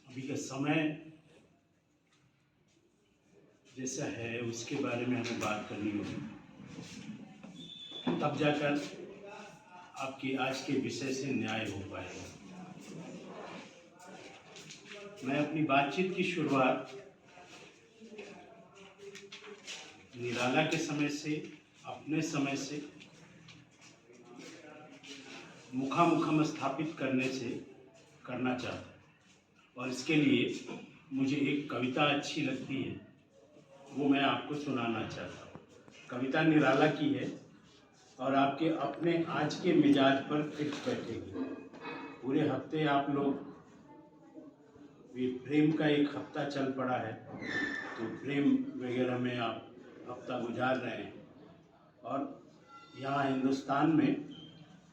अभी का समय जैसा है उसके बारे में हमें बात करनी होगी, तब जाकर आपके आज के विषय से न्याय हो पाएगा। मैं अपनी बातचीत की शुरुआत निराला के समय से, अपने समय से मुखामुखम स्थापित करने से करना चाहता हूँ। और इसके लिए मुझे एक कविता अच्छी लगती है, वो मैं आपको सुनाना चाहता हूँ। कविता निराला की है और आपके अपने आज के मिजाज पर फिट बैठेगी। पूरे हफ्ते आप लोग, ये प्रेम का एक हफ्ता चल पड़ा है, तो प्रेम वगैरह में आप हफ्ता गुजार रहे हैं। और यहाँ हिंदुस्तान में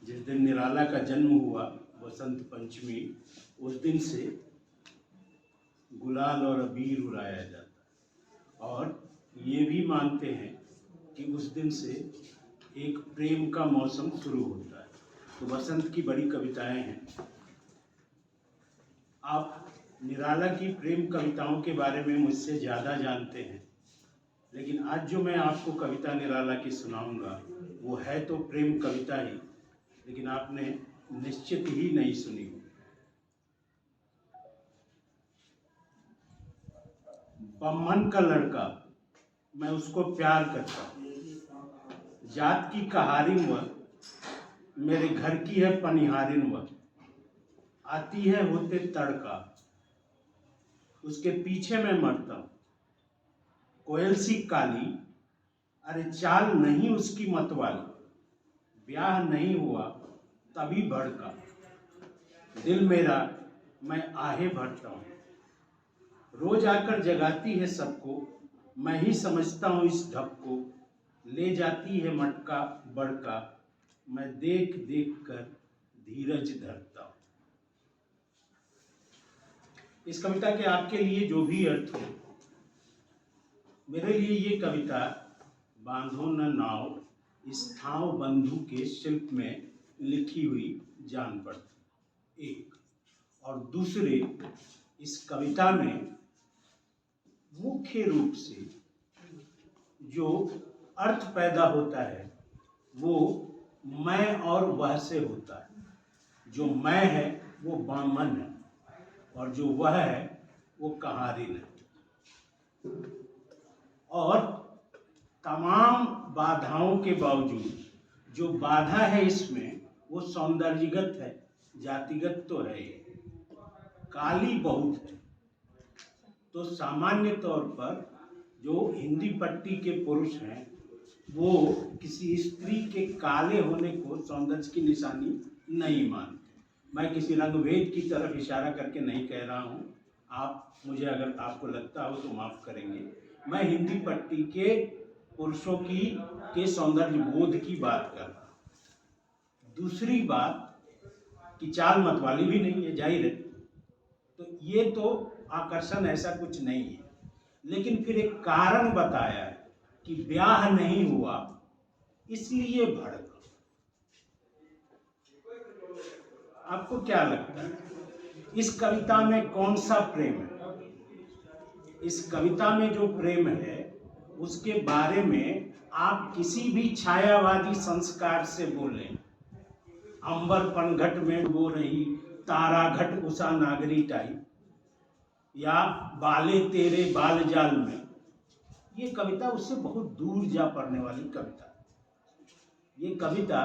जिस दिन निराला का जन्म हुआ, वसंत पंचमी, उस दिन से गुलाल और अबीर उड़ाया जाता है। और ये भी मानते हैं कि उस दिन से एक प्रेम का मौसम शुरू होता है। तो वसंत की बड़ी कविताएं हैं। आप निराला की प्रेम कविताओं के बारे में मुझसे ज़्यादा जानते हैं, लेकिन आज जो मैं आपको कविता निराला की सुनाऊंगा वो है तो प्रेम कविता ही, लेकिन आपने निश्चित ही नहीं सुनी होगी। बम्हन का लड़का, मैं उसको प्यार करता हूँ। जात की कहारिन वह, मेरे घर की है पनिहारिन वह। आती है होते तड़का, उसके पीछे मैं मरता हूँ। कोयल सी काली, अरे चाल नहीं उसकी मतवाली। ब्याह नहीं हुआ तभी भड़का, दिल मेरा मैं आहे भरता हूँ। रोज आकर जगाती है सबको, मैं ही समझता हूँ इस ढप को। ले जाती है मटका बड़का, मैं देख देख कर धीरज धरता हूँ। इस कविता के आपके लिए जो भी अर्थ हो, मेरे लिए ये कविता बांधो न नाव इस ठाव बंधु के शिल्प में लिखी हुई जान पड़ती। एक और दूसरे, इस कविता में मुख्य रूप से जो अर्थ पैदा होता है वो मैं और वह से होता है। जो मैं है वो बामन है और जो वह है वो कहारिन है। और तमाम बाधाओं के बावजूद जो बाधा है इसमें वो सौंदर्यगत है, जातिगत तो है। काली बहुत है। तो सामान्य तौर पर जो हिंदी पट्टी के पुरुष हैं वो किसी स्त्री के काले होने को सौंदर्य की निशानी नहीं मानते। मैं किसी रंगभेद की तरफ इशारा करके नहीं कह रहा हूँ, आप मुझे अगर आपको लगता हो तो माफ़ करेंगे। मैं हिंदी पट्टी के पुरुषों के सौंदर्य बोध की बात कर रहा हूँ। दूसरी बात कि चाल मतवाली भी नहीं है, जाहिर है, तो ये तो आकर्षण ऐसा कुछ नहीं है। लेकिन फिर एक कारण बताया है कि ब्याह नहीं हुआ इसलिए भड़का। आपको क्या लगता है इस कविता में कौन सा प्रेम है? इस कविता में जो प्रेम है उसके बारे में आप किसी भी छायावादी संस्कार से बोलें, अंबर पनघट में वो रही तारा घट उषा नागरी टाइप, या बाले तेरे बाल जाल में, ये कविता उससे बहुत दूर जा पड़ने वाली कविता। ये कविता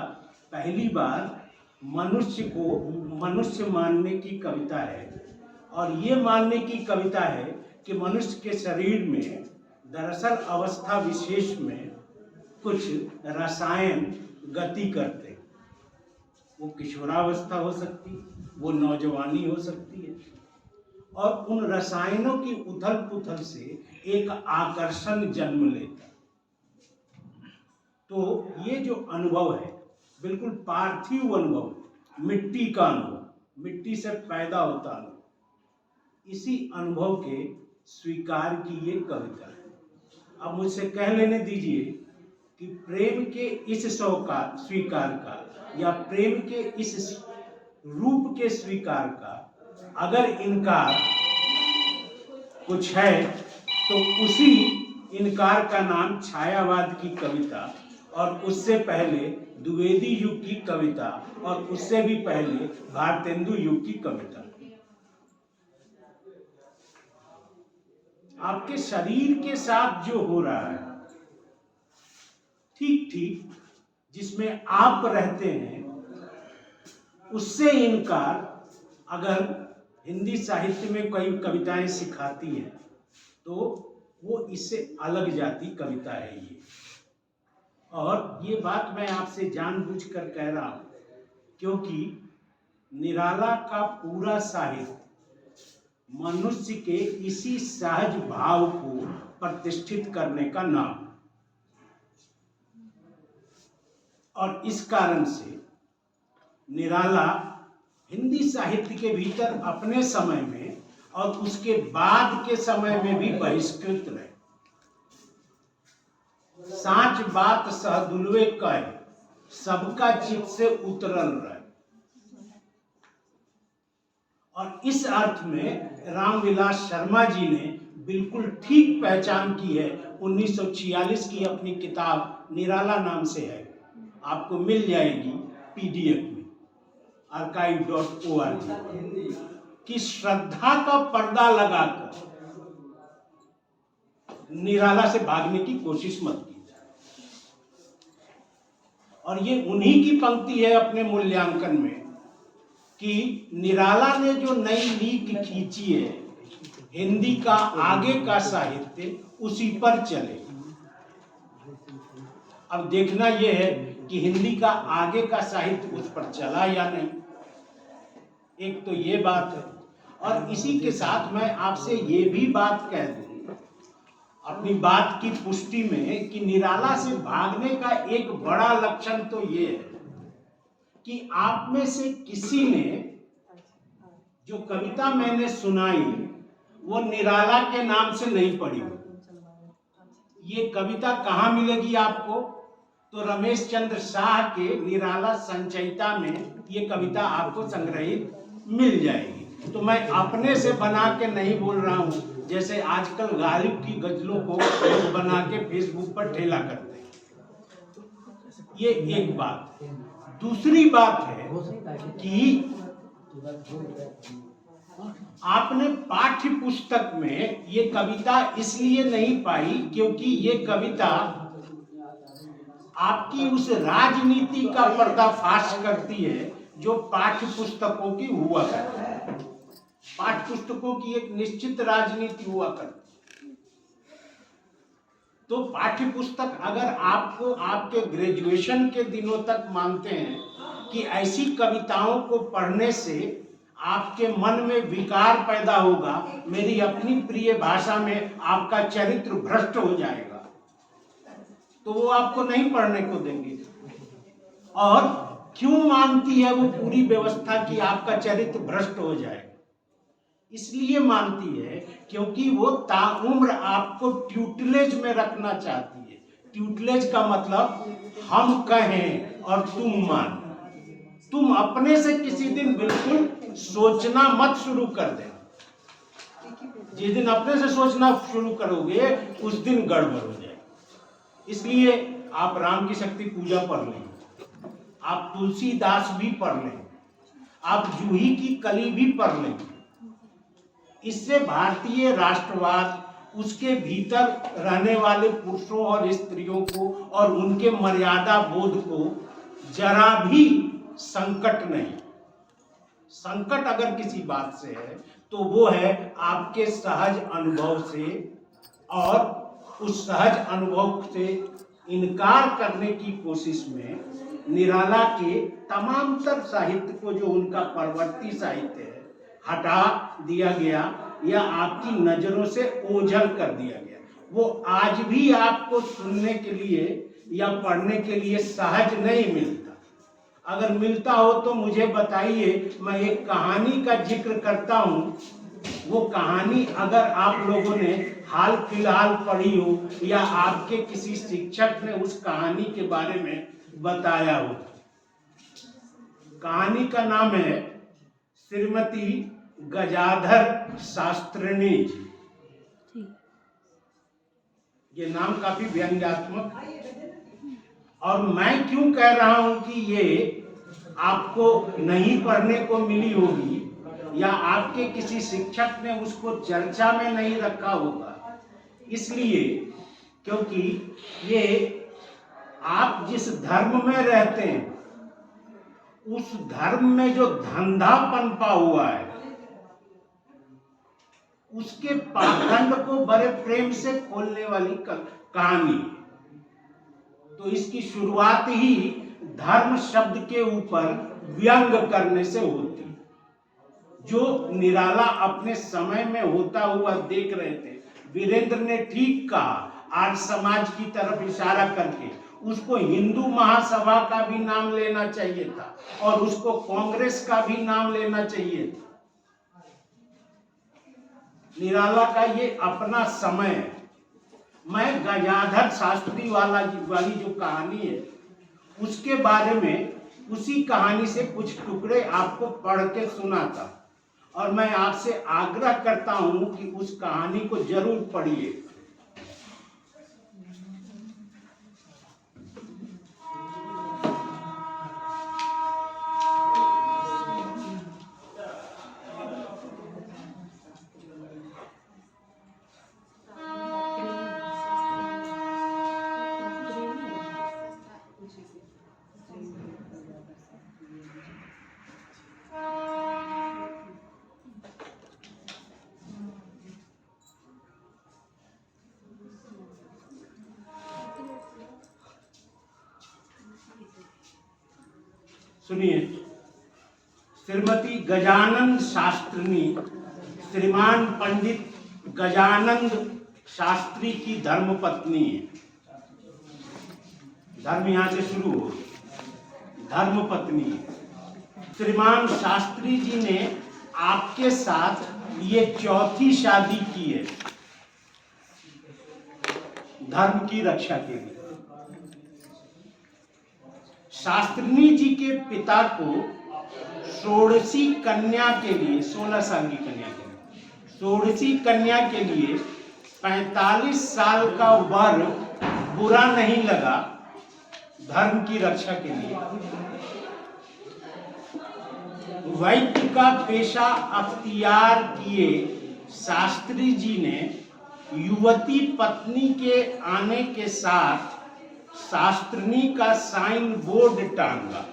पहली बार मनुष्य को मनुष्य मानने की कविता है। और ये मानने की कविता है कि मनुष्य के शरीर में दरअसल अवस्था विशेष में कुछ रसायन गति करते हैं। वो किशोरावस्था हो सकती है, वो नौजवानी हो सकती है, और उन रसायनों की उथल पुथल से एक आकर्षण जन्म लेता है। तो ये जो अनुभव है बिल्कुल पार्थिव अनुभव, मिट्टी का अनुभव, मिट्टी से पैदा होता अनुभव, इसी अनुभव के स्वीकार की ये कविता है। अब मुझसे कह लेने दीजिए कि प्रेम के इस स्वीकार का या प्रेम के इस रूप के स्वीकार का अगर इनकार कुछ है तो उसी इनकार का नाम छायावाद की कविता और उससे पहले द्विवेदी युग की कविता और उससे भी पहले भारतेंदु युग की कविता। आपके शरीर के साथ जो हो रहा है ठीक ठीक जिसमें आप रहते हैं उससे इनकार अगर हिंदी साहित्य में कई कविताएं सिखाती हैं तो वो इससे अलग जाती कविता है ये। और ये बात मैं आपसे जानबूझकर कह रहा हूं क्योंकि निराला का पूरा साहित्य मनुष्य के इसी सहज भाव को प्रतिष्ठित करने का नाम, और इस कारण से निराला हिंदी साहित्य के भीतर अपने समय में और उसके बाद के समय में भी बहिष्कृत रहे। साच बात सहदुलवे कहे सबका चित्त से उतरल रहे। और इस अर्थ में रामविलास शर्मा जी ने बिल्कुल ठीक पहचान की है। 1946 की अपनी किताब निराला नाम से है, आपको मिल जाएगी PDF में archive.org कि श्रद्धा का पर्दा लगाकर निराला से भागने की कोशिश मत कीजिए। और ये उन्हीं की पंक्ति है अपने मूल्यांकन में कि निराला ने जो नई लीक खींची है हिंदी का आगे का साहित्य उसी पर चले। अब देखना यह है कि हिंदी का आगे का साहित्य उस पर चला या नहीं, एक तो ये बात है। और इसी के साथ मैं आपसे ये भी बात कह दूं अपनी बात की पुष्टि में कि निराला से भागने का एक बड़ा लक्षण तो ये है कि आप में से किसी ने जो कविता मैंने सुनाई वो निराला के नाम से नहीं पढ़ी। ये कविता कहाँ मिलेगी आपको? तो रमेश चंद्र शाह के निराला संचयिता में ये कविता आपको संग्रहित मिल जाएगी। तो मैं अपने से बना के नहीं बोल रहा हूँ जैसे आजकल गालिब की गजलों को लोग बना के फेसबुक पर ठेला करते हैं। ये एक बात। दूसरी बात है कि आपने पाठ्य पुस्तक में ये कविता इसलिए नहीं पाई क्योंकि ये कविता आपकी उस राजनीति का पर्दाफाश करती है जो पाठ्य पुस्तकों की हुआ करती है। पाठ्य पुस्तकों की एक निश्चित राजनीति हुआ करती। तो पाठ्य पुस्तक अगर आपको आपके ग्रेजुएशन के दिनों तक मानते हैं कि ऐसी कविताओं को पढ़ने से आपके मन में विकार पैदा होगा, मेरी अपनी प्रिय भाषा में आपका चरित्र भ्रष्ट हो जाएगा, तो वो आपको नहीं पढ़ने को देंगे। और क्यों मानती है वो पूरी व्यवस्था कि आपका चरित्र भ्रष्ट हो जाएगा? इसलिए मानती है क्योंकि वो ताउम्र आपको ट्यूटलेज में रखना चाहती है। ट्यूटलेज का मतलब हम कहें और तुम मानो। तुम अपने से किसी दिन बिल्कुल सोचना मत शुरू कर देना। जिस दिन अपने से सोचना शुरू करोगे उस दिन गड़बड़ हो जाएगी। इसलिए आप राम की शक्ति पूजा पढ़ लें, आप तुलसीदास भी पढ़ लें, आप जूही की कली भी पढ़ लें। इससे भारतीय राष्ट्रवाद, उसके भीतर रहने वाले पुरुषों और स्त्रियों को और उनके मर्यादा बोध को जरा भी संकट नहीं। संकट अगर किसी बात से है तो वो है आपके सहज अनुभव से, और उस सहज अनुभव से इनकार करने की कोशिश में निराला के तमाम तर साहित्य को, जो उनका परवर्ती साहित्य है, हटा दिया गया या आपकी नजरों से ओझल कर दिया गया। वो आज भी आपको सुनने के लिए या पढ़ने के लिए सहज नहीं मिलता। अगर मिलता हो तो मुझे बताइए, मैं एक कहानी का जिक्र करता हूँ। वो कहानी अगर आप लोगों ने हाल फिलहाल पढ़ी हो या आपके किसी शिक्षक ने उस कहानी के बारे में बताया हो। कहानी का नाम है श्रीमती गजाधर शास्त्रिणी जी। ये नाम काफी व्यंग्यात्मक है। और मैं क्यों कह रहा हूं कि ये आपको नहीं पढ़ने को मिली होगी या आपके किसी शिक्षक ने उसको चर्चा में नहीं रखा होगा, इसलिए क्योंकि ये आप जिस धर्म में रहते हैं उस धर्म में जो धंधा पनपा हुआ है उसके पाखंड को बड़े प्रेम से खोलने वाली कहानी। तो इसकी शुरुआत ही धर्म शब्द के ऊपर व्यंग करने से होती, जो निराला अपने समय में होता हुआ देख रहे थे। वीरेंद्र ने ठीक कहा, आज समाज की तरफ इशारा करके उसको हिंदू महासभा का भी नाम लेना चाहिए था और उसको कांग्रेस का भी नाम लेना चाहिए था। निराला का ये अपना समय है। मैं गजाधर शास्त्री वाली जो कहानी है उसके बारे में उसी कहानी से कुछ टुकड़े आपको पढ़ के सुनाता और मैं आपसे आग्रह करता हूं कि उस कहानी को जरूर पढ़िए। सुनिए, श्रीमती गजानंद शास्त्री श्रीमान पंडित गजानंद शास्त्री की धर्मपत्नी है। धर्म यहां से शुरू हो, धर्मपत्नी है। श्रीमान शास्त्री जी ने आपके साथ ये चौथी शादी की है धर्म की रक्षा के लिए। शास्त्री जी के पिता को षोडशी कन्या के लिए, 16 साल की कन्या के लिए, षोडशी कन्या के लिए 45 साल का वर बुरा नहीं लगा धर्म की रक्षा के लिए। वैद्य का पेशा अख्तियार किए शास्त्री जी ने युवती पत्नी के आने के साथ शास्त्री का साइन बोर्ड टांगा